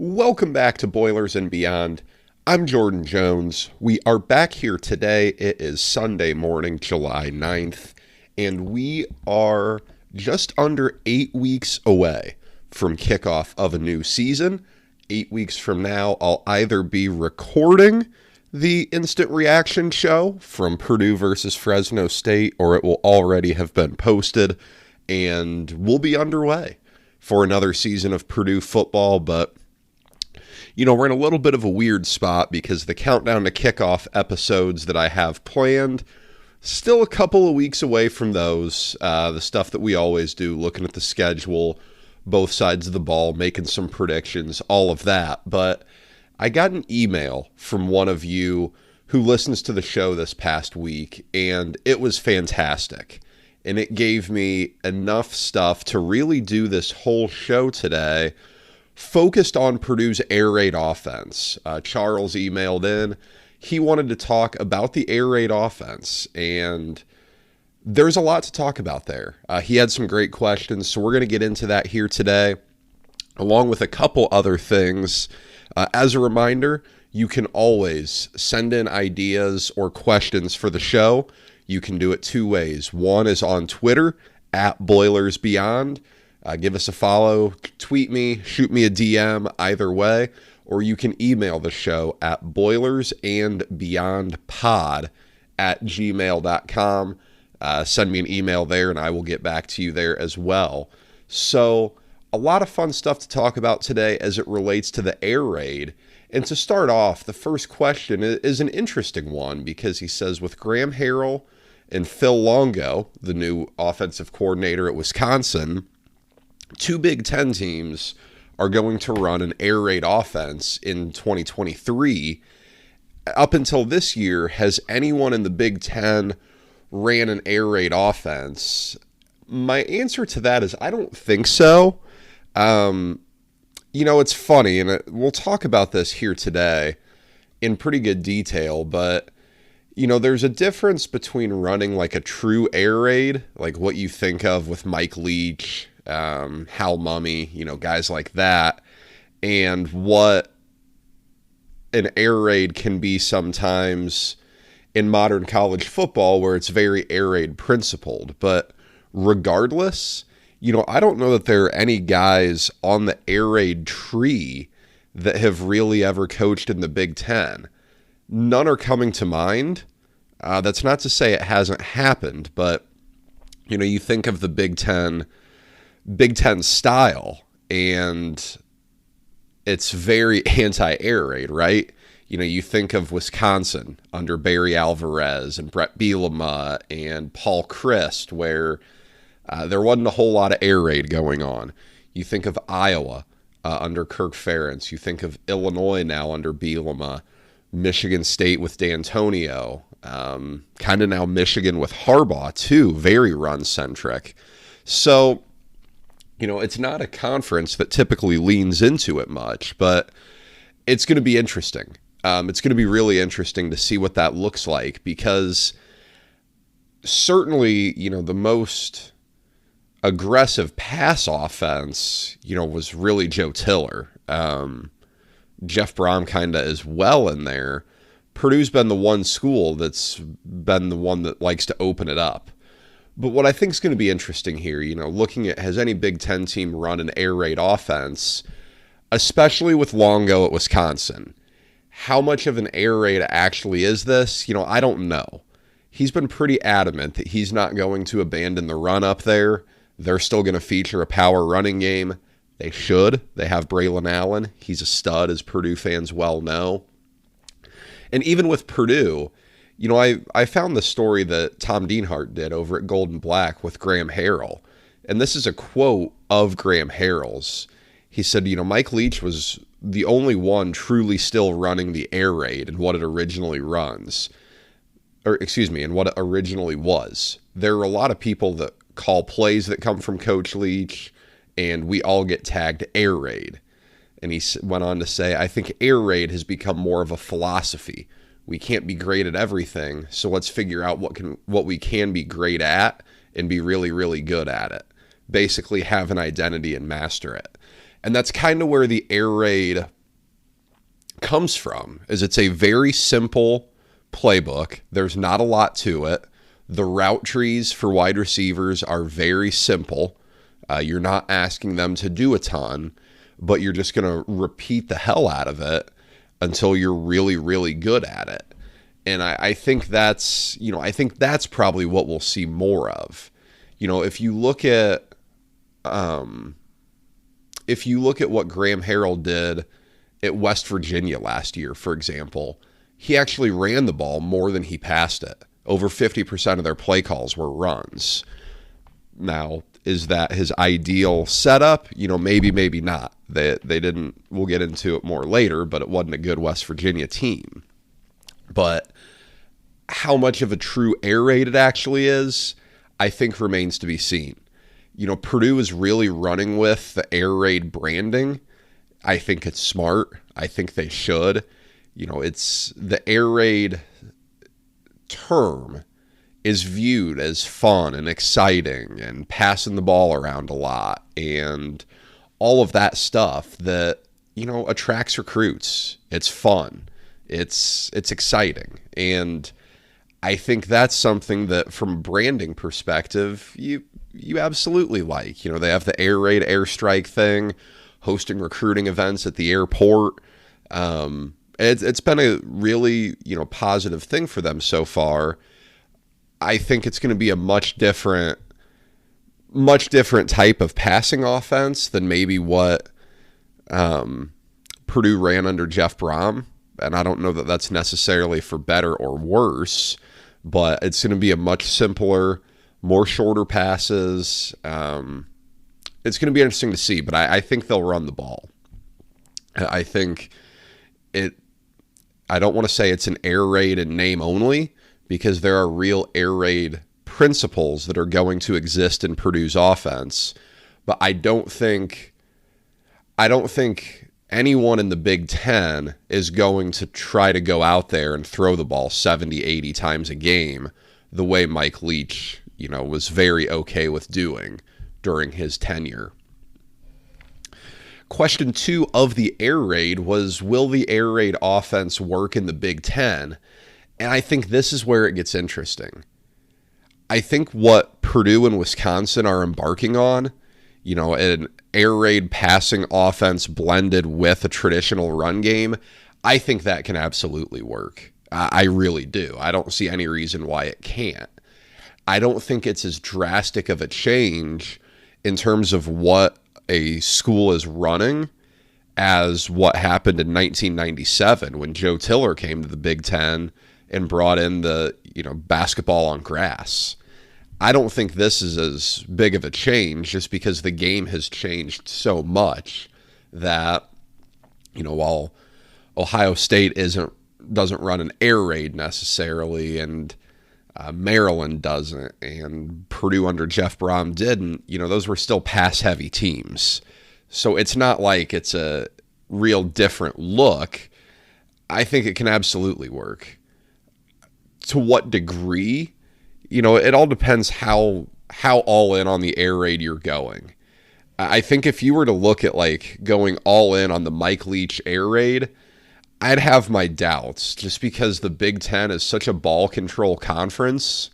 Welcome back to Boilers and Beyond. I'm Jordan Jones. We are back here today. It is Sunday morning, July 9th, and we are just under 8 weeks away from kickoff of a new season. 8 weeks from now, I'll either be recording the instant reaction show from Purdue versus Fresno State, or it will already have been posted, and we'll be underway for another season of Purdue football. But we're in a little bit of a weird spot because the countdown to kickoff episodes that I have planned, still a couple of weeks away from those. The stuff that we always do, looking at the schedule, both sides of the ball, making some predictions, all of that. But I got an email from one of you who listens to the show this past week, and it was fantastic. And it gave me enough stuff to really do this whole show today focused on Purdue's air raid offense. Charles emailed in. He wanted to talk about the air raid offense, and there's a lot to talk about there. He had some great questions, so we're going to get into that here today, along with a couple other things. As a reminder, you can always send in ideas or questions for the show. You can do it two ways. One is on Twitter, @BoilersBeyond. Give us a follow, tweet me, shoot me a DM, either way. Or you can email the show at boilersandbeyondpod@gmail.com. Send me an email there and I will get back to you there as well. So a lot of fun stuff to talk about today as it relates to the air raid. And to start off, the first question is an interesting one because he says, with Graham Harrell and Phil Longo, the new offensive coordinator at Wisconsin, two Big Ten teams are going to run an air raid offense in 2023. Up until this year, has anyone in the Big Ten ran an air raid offense? My answer to that is I don't think so. It's funny, and we'll talk about this here today in pretty good detail, but there's a difference between running like a true air raid, like what you think of with Mike Leach, Hal Mummy, guys like that, and what an air raid can be sometimes in modern college football, where it's very air raid principled. But regardless, I don't know that there are any guys on the air raid tree that have really ever coached in the Big Ten. None are coming to mind. That's not to say it hasn't happened, but you think of the Big Ten style, and it's very anti-air raid, right? You think of Wisconsin under Barry Alvarez and Brett Bielema and Paul Christ, where there wasn't a whole lot of air raid going on. You think of Iowa under Kirk Ferentz. You think of Illinois now under Bielema, Michigan State with D'Antonio, kind of now Michigan with Harbaugh too, very run-centric. So it's not a conference that typically leans into it much, but it's going to be interesting. It's going to be really interesting to see what that looks like, because certainly, the most aggressive pass offense, was really Joe Tiller. Jeff Brom kind of as well in there. Purdue's been the one school that's been the one that likes to open it up. But what I think is going to be interesting here, looking at, has any Big Ten team run an air raid offense, especially with Longo at Wisconsin? How much of an air raid actually is this? I don't know. He's been pretty adamant that he's not going to abandon the run up there. They're still going to feature a power running game. They should. They have Braylon Allen. He's a stud, as Purdue fans well know. And even with Purdue, I found the story that Tom Dienhart did over at Gold and Black with Graham Harrell. And this is a quote of Graham Harrell's. He said, Mike Leach was the only one truly still running the air raid and what it originally runs. And what it originally was. There are a lot of people that call plays that come from Coach Leach, and we all get tagged air raid. And he went on to say, I think air raid has become more of a philosophy. We can't be great at everything, so let's figure out what we can be great at and be really, really good at it. Basically have an identity and master it. And that's kind of where the air raid comes from, is it's a very simple playbook. There's not a lot to it. The route trees for wide receivers are very simple. You're not asking them to do a ton, but you're just going to repeat the hell out of it until you're really, really good at it. And I think that's, I think that's probably what we'll see more of. If you look at what Graham Harrell did at West Virginia last year, for example, he actually ran the ball more than he passed it. Over 50% of their play calls were runs. Now, is that his ideal setup? Maybe, maybe not. They didn't, we'll get into it more later, but it wasn't a good West Virginia team. But how much of a true air raid it actually is, I think remains to be seen. Purdue is really running with the air raid branding. I think it's smart. I think they should. It's the air raid term is viewed as fun and exciting and passing the ball around a lot and all of that stuff that, attracts recruits. It's fun. It's exciting. And I think that's something that from a branding perspective, you absolutely like. They have the air raid airstrike thing, hosting recruiting events at the airport. It's been a really, positive thing for them so far. I think it's going to be a much different type of passing offense than maybe what Purdue ran under Jeff Brom. And I don't know that that's necessarily for better or worse, but it's going to be a much simpler, more shorter passes. It's going to be interesting to see, but I think they'll run the ball. I think I don't want to say it's an air raid in name only, because there are real air raid principles that are going to exist in Purdue's offense. But I don't think anyone in the Big Ten is going to try to go out there and throw the ball 70, 80 times a game the way Mike Leach, was very okay with doing during his tenure. Question 2 of the air raid was, will the air raid offense work in the Big Ten? And I think this is where it gets interesting. I think what Purdue and Wisconsin are embarking on, an air raid passing offense blended with a traditional run game, I think that can absolutely work. I really do. I don't see any reason why it can't. I don't think it's as drastic of a change in terms of what a school is running as what happened in 1997 when Joe Tiller came to the Big Ten and brought in the, basketball on grass. I don't think this is as big of a change just because the game has changed so much that, while Ohio State doesn't run an air raid necessarily, and Maryland doesn't, and Purdue under Jeff Brom didn't, those were still pass-heavy teams. So it's not like it's a real different look. I think it can absolutely work. To what degree? It all depends how all in on the air raid you're going. I think if you were to look at going all in on the Mike Leach air raid, I'd have my doubts just because the Big Ten is such a ball control conference.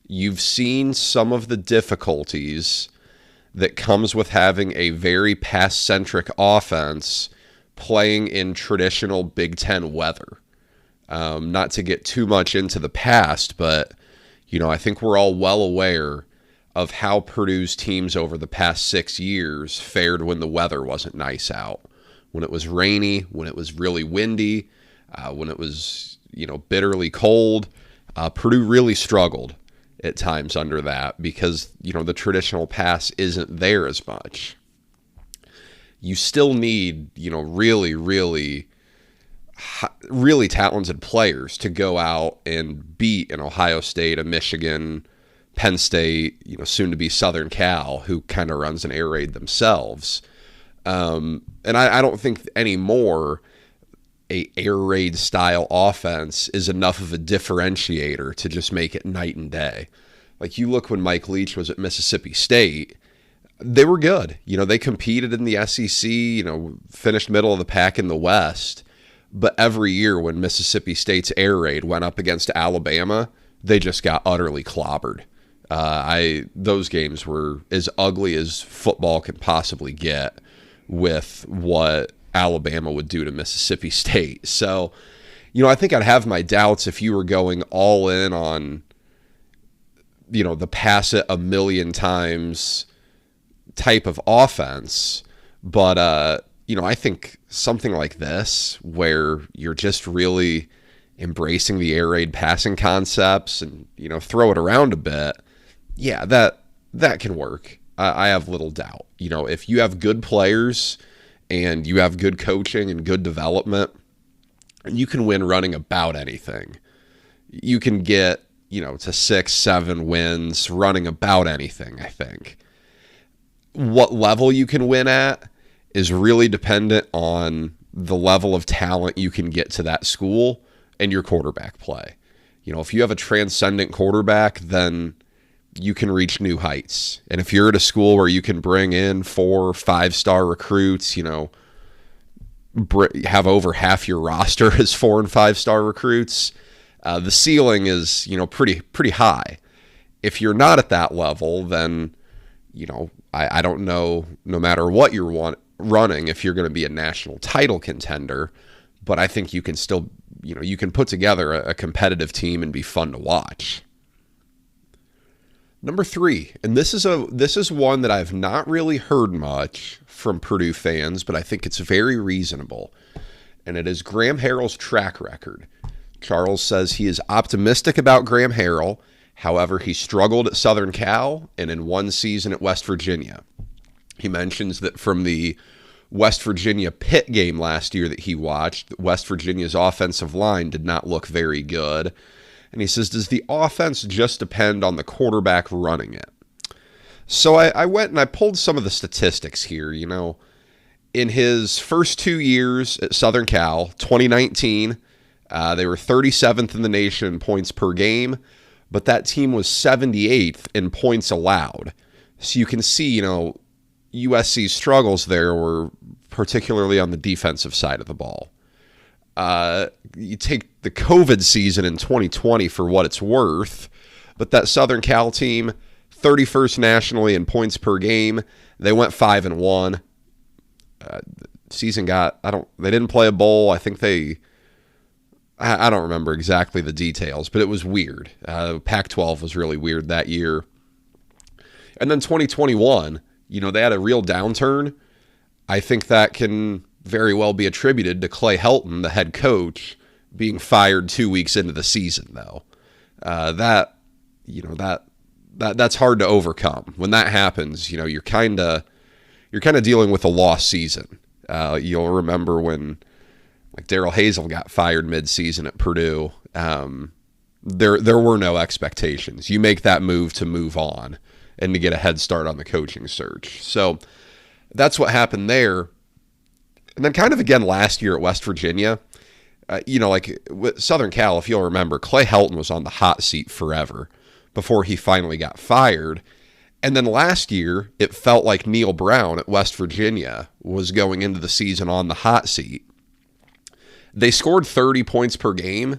You've seen some of the difficulties that comes with having a very pass-centric offense playing in traditional Big Ten weather. Not to get too much into the past, but, I think we're all well aware of how Purdue's teams over the past 6 years fared when the weather wasn't nice out. When it was rainy, when it was really windy, when it was, bitterly cold, Purdue really struggled at times under that because, the traditional pass isn't there as much. You still need, really, really, really talented players to go out and beat an Ohio State, a Michigan, Penn State, soon to be Southern Cal, who kind of runs an air raid themselves. And I don't think anymore a air raid style offense is enough of a differentiator to just make it night and day. You look when Mike Leach was at Mississippi State, They were good. They competed in the SEC, finished middle of the pack in the West. But every year when Mississippi State's air raid went up against Alabama, they just got utterly clobbered. Those games were as ugly as football can possibly get with what Alabama would do to Mississippi State. So, I think I'd have my doubts if you were going all in on, the pass it a million times type of offense. But, I think something like this, where you're just really embracing the air raid passing concepts and, throw it around a bit, yeah, that can work. I have little doubt. If you have good players and you have good coaching and good development, you can win running about anything. You can get, to 6-7 wins running about anything, I think. What level you can win at is really dependent on the level of talent you can get to that school and your quarterback play. If you have a transcendent quarterback, then you can reach new heights. And if you're at a school where you can bring in 4 or 5-star recruits, have over half your roster as 4 and 5-star recruits, the ceiling is, pretty high. If you're not at that level, then, I don't know, no matter what you're running, if you're going to be a national title contender, but I think you can still, you can put together a competitive team and be fun to watch. Number 3, and this is one that I've not really heard much from Purdue fans, but I think it's very reasonable, and it is Graham Harrell's track record. Charles says he is optimistic about Graham Harrell. However, he struggled at Southern Cal and in one season at West Virginia. He mentions that from the West Virginia Pitt game last year that he watched, West Virginia's offensive line did not look very good. And he says, does the offense just depend on the quarterback running it? So I went and I pulled some of the statistics here. In his first 2 years at Southern Cal, 2019, they were 37th in the nation in points per game, but that team was 78th in points allowed. So you can see, USC's struggles there were particularly on the defensive side of the ball. You take the COVID season in 2020 for what it's worth, but that Southern Cal team, 31st nationally in points per game. They went 5-1. Season they didn't play a bowl. I think I don't remember exactly the details, but it was weird. Pac-12 was really weird that year. And then 2021, they had a real downturn. I think that can very well be attributed to Clay Helton, the head coach, being fired 2 weeks into the season, though. That's hard to overcome. When that happens, you're kind of dealing with a lost season. You'll remember when Darrell Hazel got fired mid-season at Purdue. There were no expectations. You make that move to move on and to get a head start on the coaching search. So that's what happened there. And then kind of again last year at West Virginia, with Southern Cal, if you'll remember, Clay Helton was on the hot seat forever before he finally got fired. And then last year, it felt like Neil Brown at West Virginia was going into the season on the hot seat. They scored 30 points per game,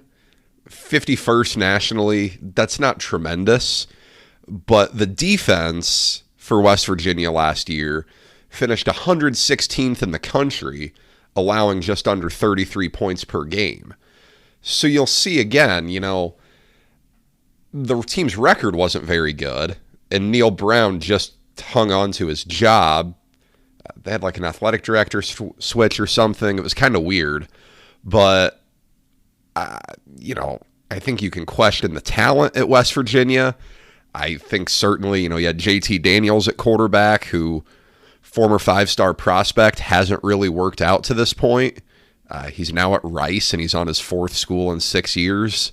51st nationally. That's not tremendous. But the defense for West Virginia last year finished 116th in the country, allowing just under 33 points per game. So you'll see again, the team's record wasn't very good, and Neil Brown just hung on to his job. They had an athletic director switch or something. It was kind of weird. But, I think you can question the talent at West Virginia. I think certainly, you had JT Daniels at quarterback, who former 5-star prospect, hasn't really worked out to this point. He's now at Rice, and he's on his 4th school in 6 years.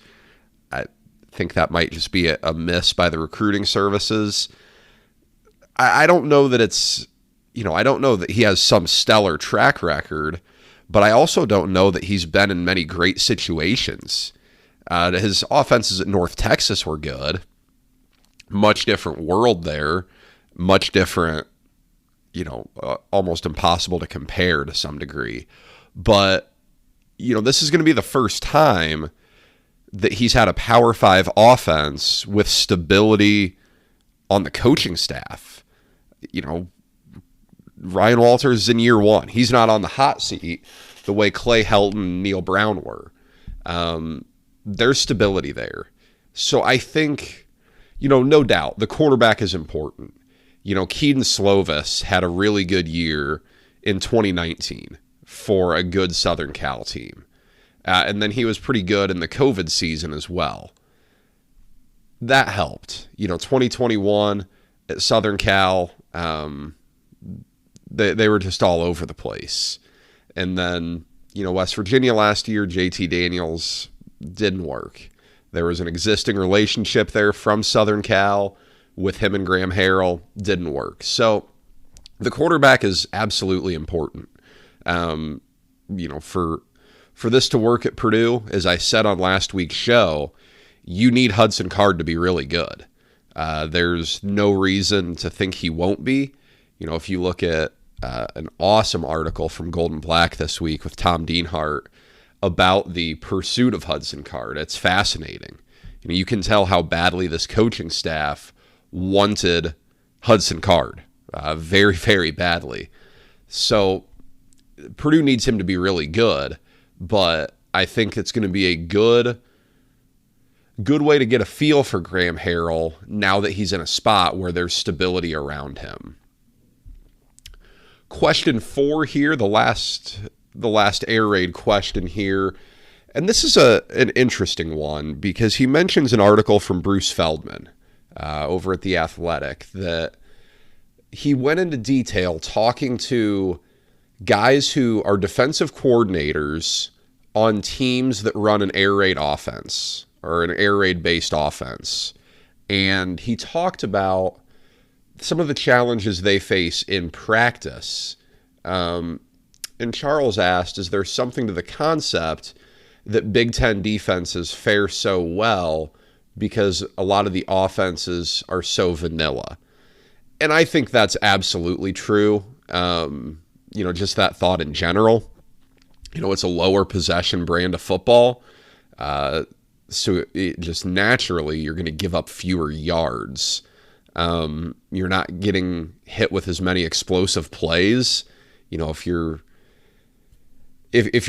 I think that might just be a miss by the recruiting services. I don't know that it's, I don't know that he has some stellar track record, but I also don't know that he's been in many great situations. His offenses at North Texas were good. Much different world there. Much different, almost impossible to compare to some degree. But, this is going to be the first time that he's had a Power 5 offense with stability on the coaching staff. Ryan Walters is in year one. He's not on the hot seat the way Clay Helton and Neil Brown were. There's stability there. So I think, no doubt, the quarterback is important. Keaton Slovis had a really good year in 2019 for a good Southern Cal team. And then he was pretty good in the COVID season as well. That helped. 2021 at Southern Cal, they were just all over the place. And then, West Virginia last year, JT Daniels didn't work. There was an existing relationship there from Southern Cal with him and Graham Harrell, didn't work. So the quarterback is absolutely important. For this to work at Purdue, as I said on last week's show, you need Hudson Card to be really good. There's no reason to think he won't be. If you look at an awesome article from Golden Black this week with Tom Dienhart about the pursuit of Hudson Card, it's fascinating. You can tell how badly this coaching staff wanted Hudson Card, very, very badly. So Purdue needs him to be really good, but I think it's going to be a good way to get a feel for Graham Harrell now that he's in a spot where there's stability around him. Question 4 here, the last air raid question here. And this is an interesting one because he mentions an article from Bruce Feldman over at The Athletic that he went into detail talking to guys who are defensive coordinators on teams that run an air raid offense or an air raid based offense. And he talked about some of the challenges they face in practice. And Charles asked, is there something to the concept that Big Ten defenses fare so well because a lot of the offenses are so vanilla? And I think that's absolutely true. Just that thought in general. It's a lower possession brand of football. So just naturally, you're going to give up fewer yards. You're not getting hit with as many explosive plays. If you're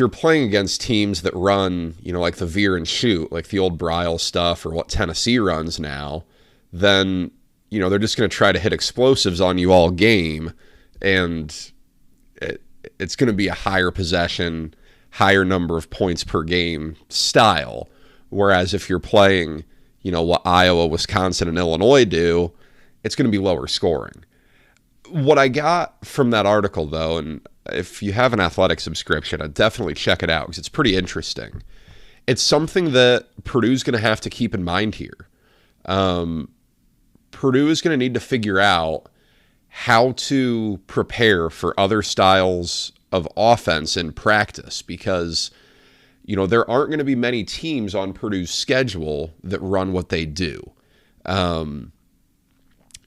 playing against teams that run, like the veer and shoot, like the old Brile stuff or what Tennessee runs now, then, they're just going to try to hit explosives on you all game. And it's going to be a higher possession, higher number of points per game style. Whereas if you're playing, what Iowa, Wisconsin, and Illinois do, it's going to be lower scoring. What I got from that article, though, and if you have an Athletic subscription, I'd definitely check it out because it's pretty interesting. It's something that Purdue's going to have to keep in mind here. Purdue is going to need to figure out how to prepare for other styles of offense in practice because, there aren't going to be many teams on Purdue's schedule that run what they do.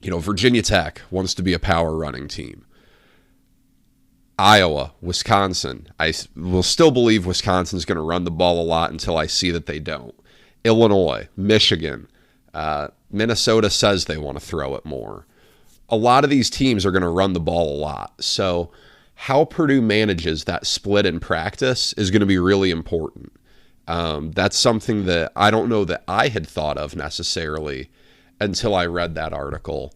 Virginia Tech wants to be a power running team. Iowa, Wisconsin. I will still believe Wisconsin's going to run the ball a lot until I see that they don't. Illinois, Michigan, Minnesota says they want to throw it more. A lot of these teams are going to run the ball a lot. So how Purdue manages that split in practice is going to be really important. That's something that I don't know that I had thought of necessarily until I read that article.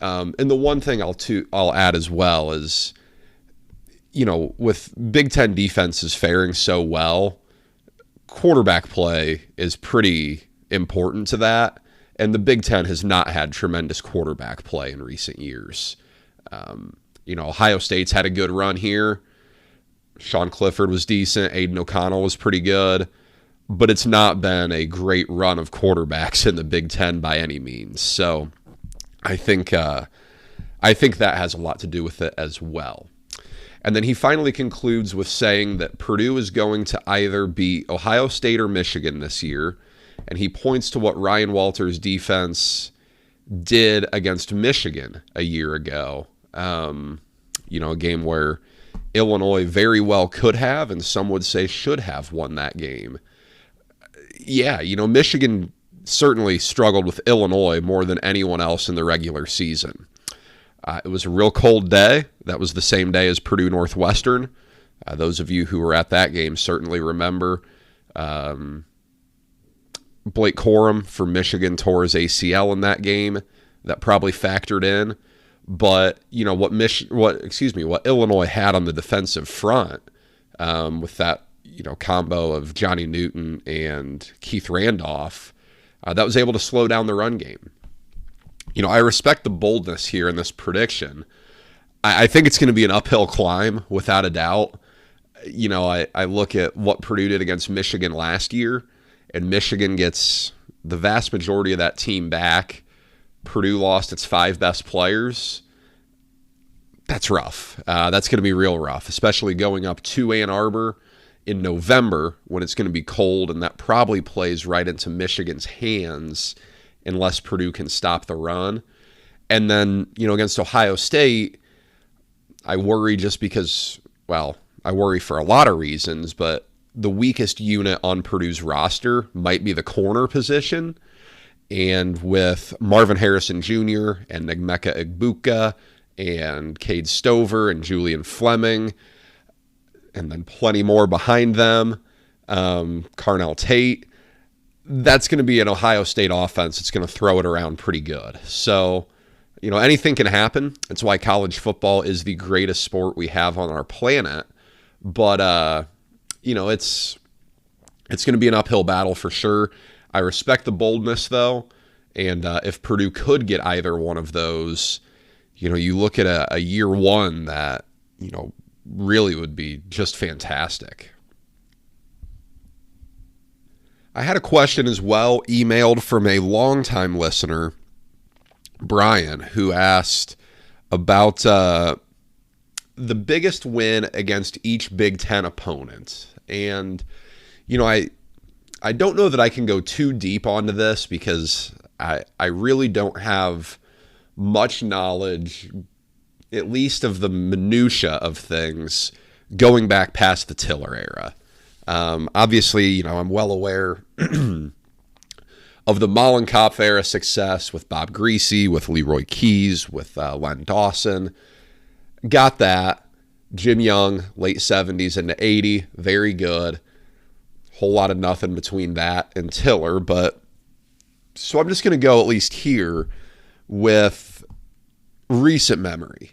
And the one thing I'll add as well is, with Big Ten defenses faring so well, quarterback play is pretty important to that. And the Big Ten has not had tremendous quarterback play in recent years. Ohio State's had a good run here. Sean Clifford was decent. Aiden O'Connell was pretty good. But it's not been a great run of quarterbacks in the Big Ten by any means. So I think that has a lot to do with it as well. And then he finally concludes with saying that Purdue is going to either beat Ohio State or Michigan this year. And he points to what Ryan Walters' defense did against Michigan a year ago. a game where Illinois very well could have, and some would say should have won that game. Yeah, Michigan certainly struggled with Illinois more than anyone else in the regular season. It was a real cold day. That was the same day as Purdue Northwestern. Those of you who were at that game certainly remember Blake Corum for Michigan tore his ACL in that game. That probably factored in. But what Illinois had on the defensive front with that combo of Johnny Newton and Keith Randolph, that was able to slow down the run game. I respect the boldness here in this prediction. I think it's going to be an uphill climb without a doubt. I look at what Purdue did against Michigan last year, and Michigan gets the vast majority of that team back. Purdue lost its 5 best players. That's rough. That's going to be real rough, especially going up to Ann Arbor in November when it's going to be cold, and that probably plays right into Michigan's hands unless Purdue can stop the run. And then, against Ohio State, I worry just because, I worry for a lot of reasons, but the weakest unit on Purdue's roster might be the corner position. And with Marvin Harrison Jr. and Emeka Egbuka and Cade Stover and Julian Fleming, and then plenty more behind them, Carnell Tate, that's going to be an Ohio State offense that's going to throw it around pretty good. So, anything can happen. That's why college football is the greatest sport we have on our planet. But, it's going to be an uphill battle for sure. I respect the boldness, though. And if Purdue could get either one of those, you look at a year one that, really would be just fantastic. I had a question as well, emailed from a longtime listener, Brian, who asked about the biggest win against each Big Ten opponent. And, I don't know that I can go too deep onto this because I really don't have much knowledge, at least of the minutia of things, going back past the Tiller era. Obviously, I'm well aware of the Mollenkopf era success with Bob Greasy, with Leroy Keys, with Len Dawson. Got that. Jim Young, late 70s into 80, very good. Whole lot of nothing between that and Tiller. But so I'm just going to go at least here with recent memory.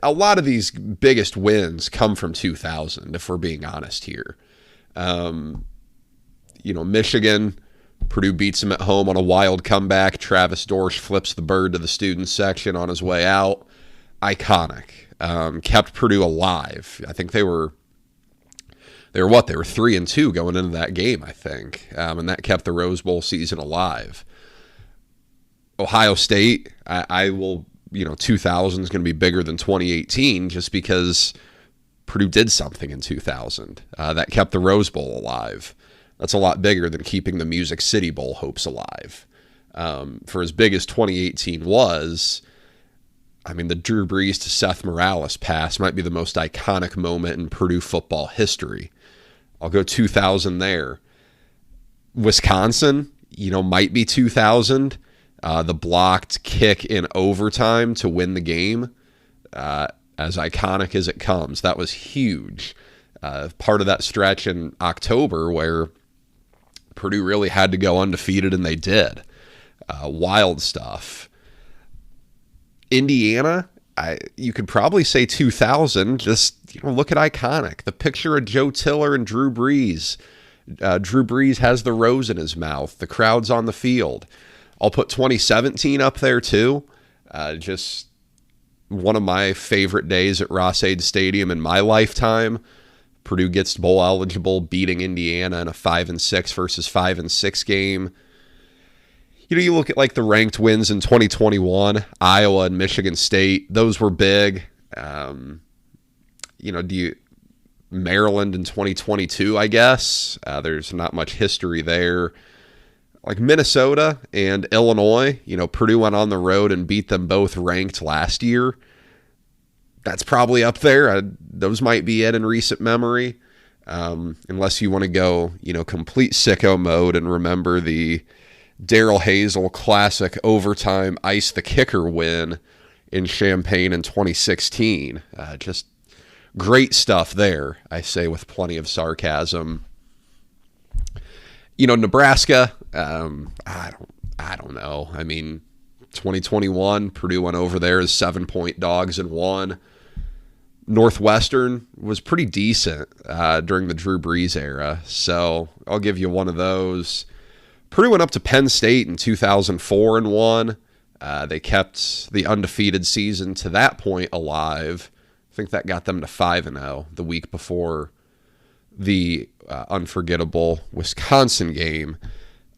A lot of these biggest wins come from 2000, if we're being honest here. Michigan, Purdue beats them at home on a wild comeback. Travis Dorsch flips the bird to the student section on his way out. Iconic. Kept Purdue alive. I think they were 3-2 going into that game, I think. And that kept the Rose Bowl season alive. Ohio State, I will, 2000 is going to be bigger than 2018 just because Purdue did something in 2000 that kept the Rose Bowl alive. That's a lot bigger than keeping the Music City Bowl hopes alive. For as big as 2018 was, the Drew Brees to Seth Morales pass might be the most iconic moment in Purdue football history. I'll go 2000 there. Wisconsin, might be 2000. The blocked kick in overtime to win the game, as iconic as it comes. That was huge. Part of that stretch in October where Purdue really had to go undefeated, and they did. Wild stuff. Indiana, you could probably say 2000. Just look at iconic. The picture of Joe Tiller and Drew Brees. Drew Brees has the rose in his mouth. The crowd's on the field. I'll put 2017 up there too. Just one of my favorite days at Ross-Ade Stadium in my lifetime. Purdue gets bowl eligible, beating Indiana in a 5-6 versus 5-6 game. You look at the ranked wins in 2021, Iowa and Michigan State. Those were big. Maryland in 2022, I guess. There's not much history there. Minnesota and Illinois, Purdue went on the road and beat them both ranked last year. that's probably up there. Those might be it in recent memory. Unless you want to go, complete sicko mode and remember the Daryl Hazel classic overtime ice the kicker win in Champaign in 2016. Just great stuff there, I say with plenty of sarcasm. Nebraska, I don't know. I mean, 2021, Purdue went over there as 7-point dogs and won. Northwestern was pretty decent during the Drew Brees era, so I'll give you one of those. Purdue went up to Penn State in 2004 and won. They kept the undefeated season to that point alive. I think that got them to 5-0 the week before the unforgettable Wisconsin game.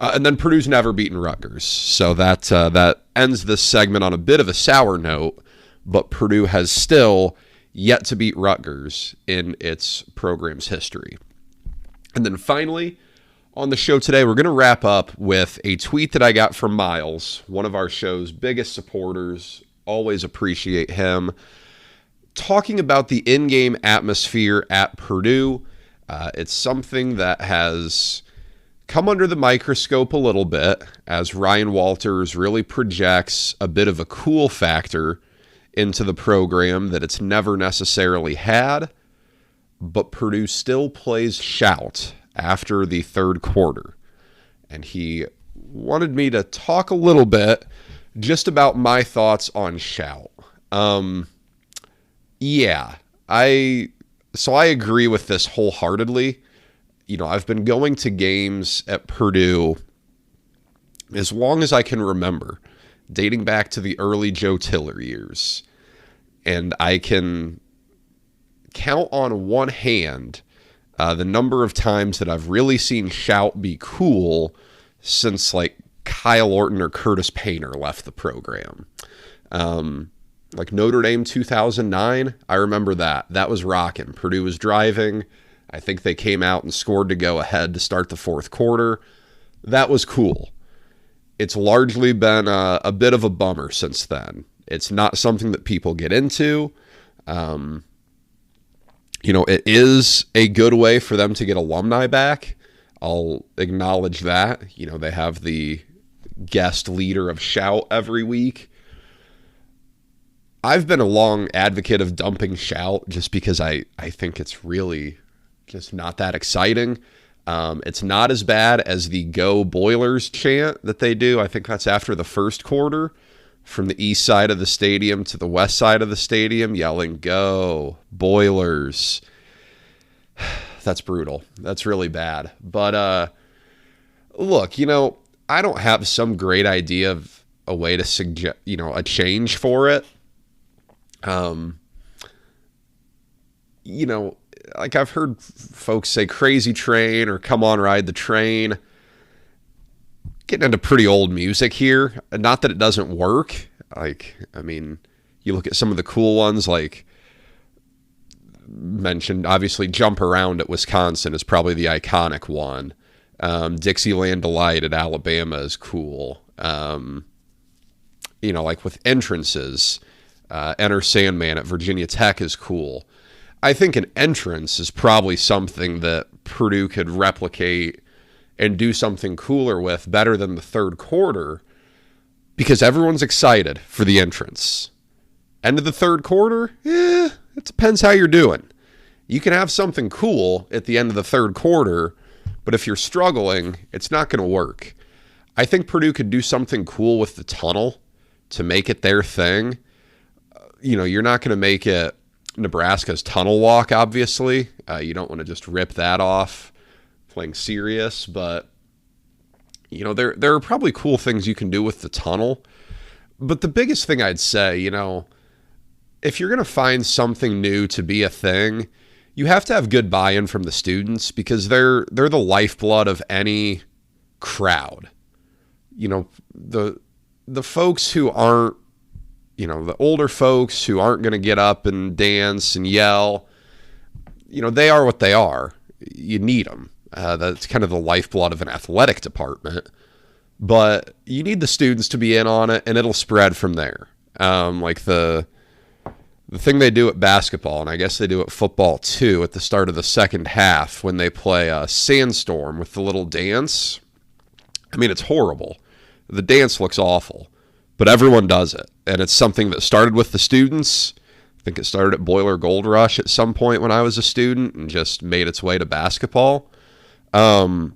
And then Purdue's never beaten Rutgers, so that ends this segment on a bit of a sour note, but Purdue has still yet to beat Rutgers in its program's history. And then finally, on the show today, we're going to wrap up with a tweet that I got from Miles, one of our show's biggest supporters. Always appreciate him. Talking about the in-game atmosphere at Purdue. It's something that has come under the microscope a little bit as Ryan Walters really projects a bit of a cool factor into the program that it's never necessarily had, but Purdue still plays shout after the third quarter. And he wanted me to talk a little bit just about my thoughts on shout. So I agree with this wholeheartedly. I've been going to games at Purdue as long as I can remember, dating back to the early Joe Tiller years. And I can count on one hand the number of times that I've really seen shout be cool since like Kyle Orton or Curtis Painter left the program. Like Notre Dame 2009, I remember that. That was rocking. Purdue was driving. I think they came out and scored to go ahead to start the fourth quarter. That was cool. It's largely been a bit of a bummer since then. It's not something that people get into. It is a good way for them to get alumni back. I'll acknowledge that. They have the guest leader of shout every week. I've been a long advocate of dumping shout just because I think it's really just not that exciting. It's not as bad as the Go Boilers chant that they do. I think that's after the first quarter, from the east side of the stadium to the west side of the stadium, yelling, "Go Boilers." That's brutal. That's really bad. But look, I don't have some great idea of a way to suggest, a change for it. Like I've heard folks say crazy train or come on ride the train. Getting into pretty old music here. Not that it doesn't work. You look at some of the cool ones, like mentioned, obviously Jump Around at Wisconsin is probably the iconic one. Dixieland Delight at Alabama is cool. Like with entrances, Enter Sandman at Virginia Tech is cool. I think an entrance is probably something that Purdue could replicate and do something cooler with better than the third quarter, because everyone's excited for the entrance. End of the third quarter, it depends how you're doing. You can have something cool at the end of the third quarter, but if you're struggling, it's not going to work. I think Purdue could do something cool with the tunnel to make it their thing. You're not going to make it Nebraska's tunnel walk, obviously. You don't want to just rip that off playing serious, but there are probably cool things you can do with the tunnel. But the biggest thing I'd say, if you're going to find something new to be a thing, you have to have good buy-in from the students, because they're the lifeblood of any crowd. The folks who aren't, the older folks who aren't going to get up and dance and yell, they are what they are. You need them. That's kind of the lifeblood of an athletic department. But you need the students to be in on it, and it'll spread from there. Like the the thing they do at basketball, and I guess they do at football too, at the start of the second half when they play a sandstorm with the little dance. I mean, it's horrible. The dance looks awful, but everyone does it. And it's something that started with the students. I think it started at Boiler Gold Rush at some point when I was a student and just made its way to basketball. That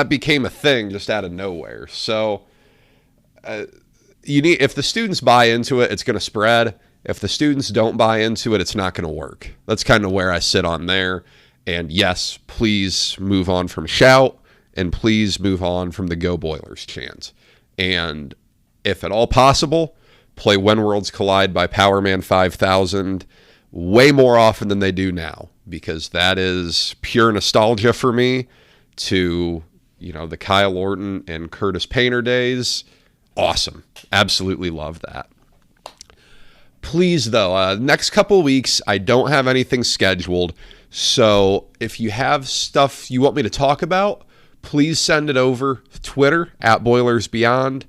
became a thing just out of nowhere. So if the students buy into it, it's going to spread. If the students don't buy into it, it's not going to work. That's kind of where I sit on there. And yes, please move on from shout, and please move on from the Go Boilers chant. And if at all possible, play When Worlds Collide by Powerman 5000 way more often than they do now, because that is pure nostalgia for me to, the Kyle Orton and Curtis Painter days. Awesome. Absolutely love that. Please, though, next couple of weeks, I don't have anything scheduled. So if you have stuff you want me to talk about, please send it over. Twitter @BoilersBeyond.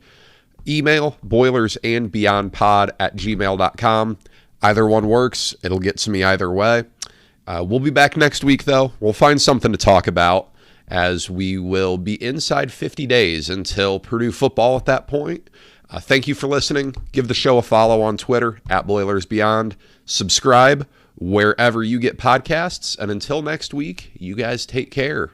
Email boilersandbeyondpod@gmail.com. Either one works. It'll get to me either way. We'll be back next week, though. We'll find something to talk about, as we will be inside 50 days until Purdue football at that point. Thank you for listening. Give the show a follow on Twitter @BoilersBeyond. Subscribe wherever you get podcasts. And until next week, you guys take care.